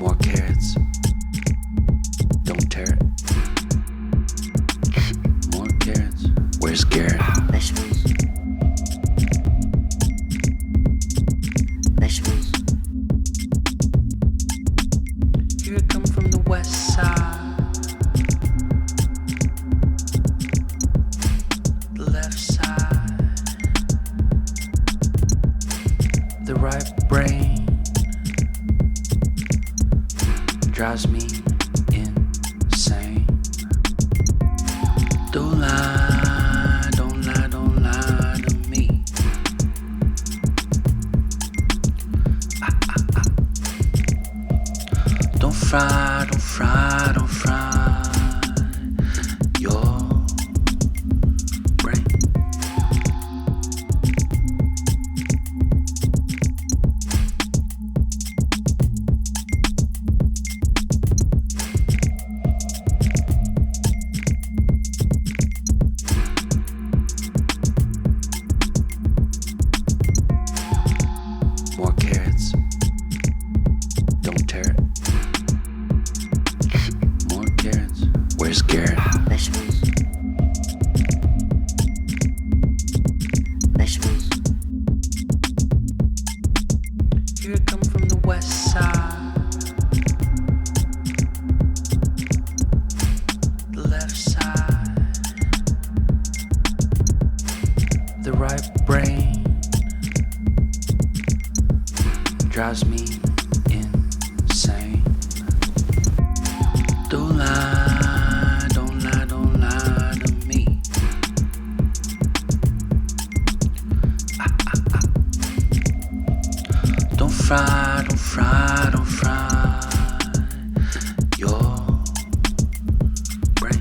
More carrots. Don't tear it. More carrots. Where's Garrett? Vegetables. Vegetables. Here I come from the west side. The left side. The right brain drives me insane. Don't lie, don't lie, don't lie to me. Don't fry, don't fry, don't fry your brain. More carrots. Don't tear it. More carrots. Where's Garrett? Vegetables. Vegetables. Here I come from the west side. The left side. The right brain drives me insane. Don't lie, don't lie, don't lie to me. Don't fry, don't fry, don't fry your brain.